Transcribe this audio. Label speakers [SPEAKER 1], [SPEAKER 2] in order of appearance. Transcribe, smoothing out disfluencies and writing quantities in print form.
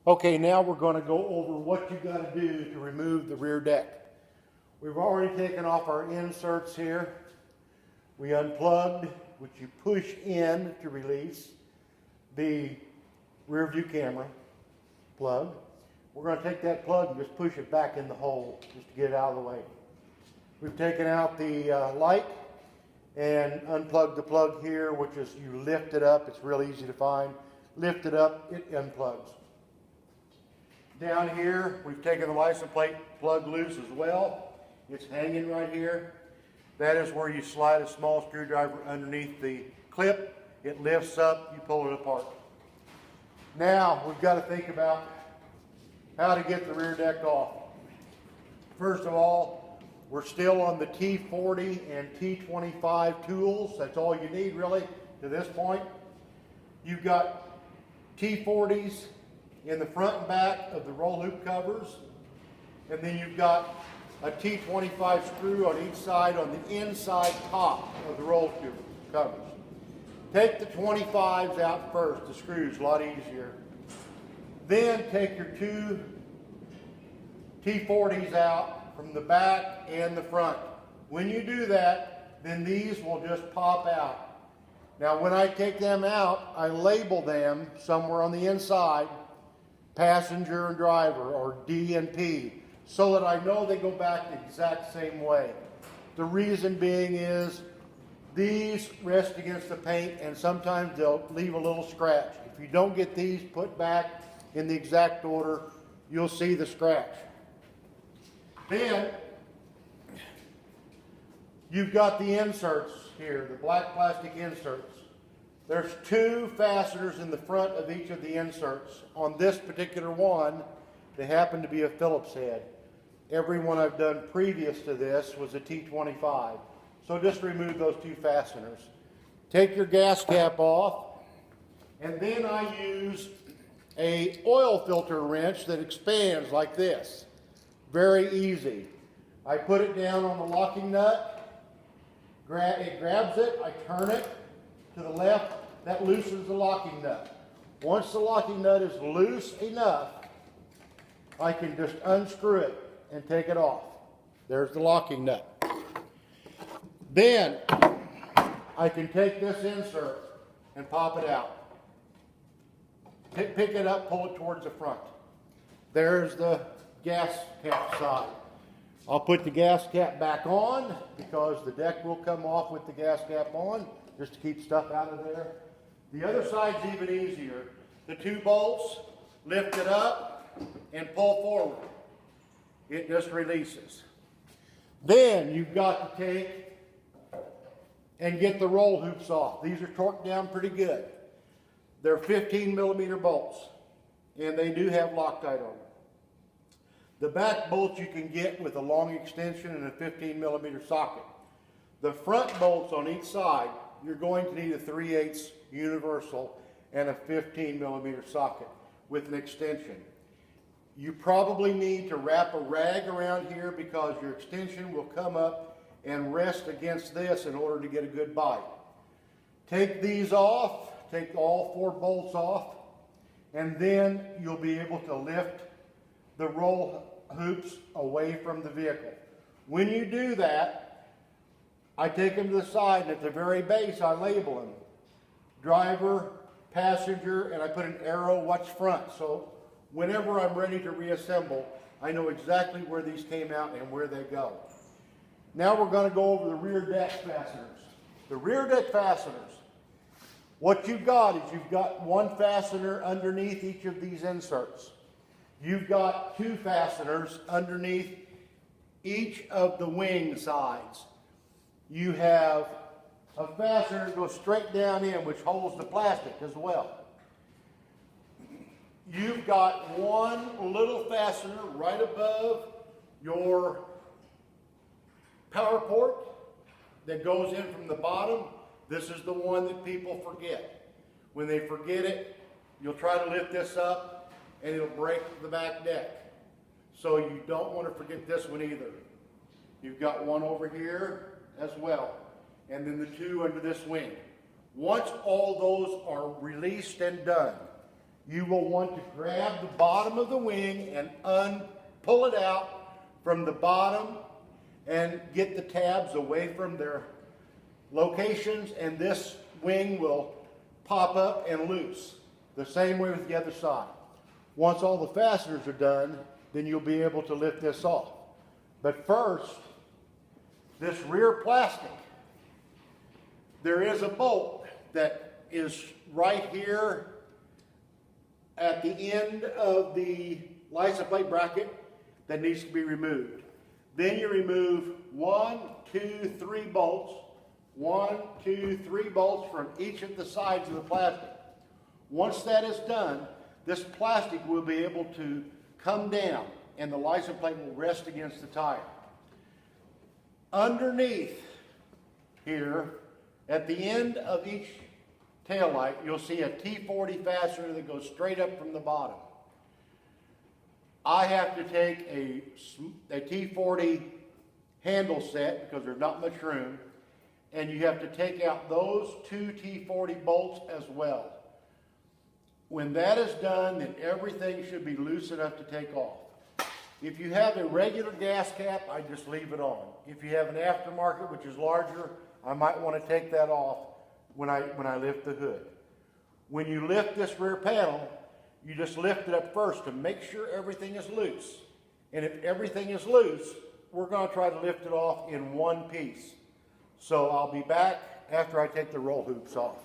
[SPEAKER 1] Okay, now we're going to go over what you got to do to remove the rear deck. We've already taken off our inserts here. We unplugged, which you push in to release the rear view camera plug. We're going to take that plug and just push it back in the hole just to get it out of the way. We've taken out the light and unplugged the plug here, which is you lift it up. It's real easy to find. Lift it up, it unplugs. Down here, we've taken the license plate plug loose as well. It's hanging right here. That is where you slide a small screwdriver underneath the clip. It lifts up, you pull it apart. Now, we've got to think about how to get the rear deck off. First of all, we're still on the T40 and T25 tools. That's all you need really to this point. You've got T40s in the front and back of the roll hoop covers, and then you've got a T25 screw on each side on the inside top of the roll hoop covers. Take the 25s out first, the screws, a lot easier. Then take your two T40s out from the back and the front. When you do that, then these will just pop out. Now when I take them out, I label them somewhere on the inside, passenger and driver, or D and P, so that I know they go back the exact same way. The reason being is these rest against the paint and sometimes they'll leave a little scratch. If you don't get these put back in the exact order, you'll see the scratch. Then you've got the inserts here, the black plastic inserts. There's two fasteners in the front of each of the inserts. On this particular one, they happen to be a Phillips head. Every one I've done previous to this was a T25. So just remove those two fasteners. Take your gas cap off, and then I use an oil filter wrench that expands like this. Very easy. I put it down on the locking nut. It grabs it, I turn it to the left, that loosens the locking nut. Once the locking nut is loose enough, I can just unscrew it and take it off. There's the locking nut. Then I can take this insert and pop it out. Pick it up, pull it towards the front. There's the gas cap side. I'll put the gas cap back on because the deck will come off with the gas cap on, just to keep stuff out of there. The other side's even easier. The two bolts, lift it up and pull forward. It just releases. Then you've got to take and get the roll hoops off. These are torqued down pretty good. They're 15mm bolts, and they do have Loctite on them. The back bolts you can get with a long extension and a 15mm socket. The front bolts on each side, you're going to need a 3/8 universal and a 15mm socket with an extension. You probably need to wrap a rag around here because your extension will come up and rest against this in order to get a good bite. Take these off, take all four bolts off, and then you'll be able to lift the roll hoops away from the vehicle. When you do that, I take them to the side, and at the very base I label them. Driver, passenger, and I put an arrow what's front. So whenever I'm ready to reassemble, I know exactly where these came out and where they go. Now we're going to go over the rear deck fasteners. The rear deck fasteners, what you've got is you've got one fastener underneath each of these inserts. You've got two fasteners underneath each of the wing sides. You have a fastener that goes straight down in, which holds the plastic as well. You've got one little fastener right above your power port that goes in from the bottom. This is the one that people forget. When they forget it, you'll try to lift this up and it'll break the back deck. So you don't want to forget this one either. You've got one over here as well, and then the two under this wing. Once all those are released and done, you will want to grab the bottom of the wing and pull it out from the bottom and get the tabs away from their locations, and this wing will pop up and loose. The same way with the other side. Once all the fasteners are done, then you'll be able to lift this off. But first, this rear plastic, there is a bolt that is right here at the end of the license plate bracket that needs to be removed. Then you remove 1, 2, 3 bolts. 1, 2, 3 bolts from each of the sides of the plastic. Once that is done, this plastic will be able to come down and the license plate will rest against the tire. Underneath here, at the end of each taillight, you'll see a T40 fastener that goes straight up from the bottom. I have to take a T40 handle set because there's not much room, and you have to take out those 2 T40 bolts as well. When that is done, then everything should be loose enough to take off. If you have a regular gas cap, I just leave it on. If you have an aftermarket, which is larger, I might want to take that off when I lift the hood. When you lift this rear panel, you just lift it up first to make sure everything is loose. And if everything is loose, we're going to try to lift it off in one piece. So I'll be back after I take the roll hoops off.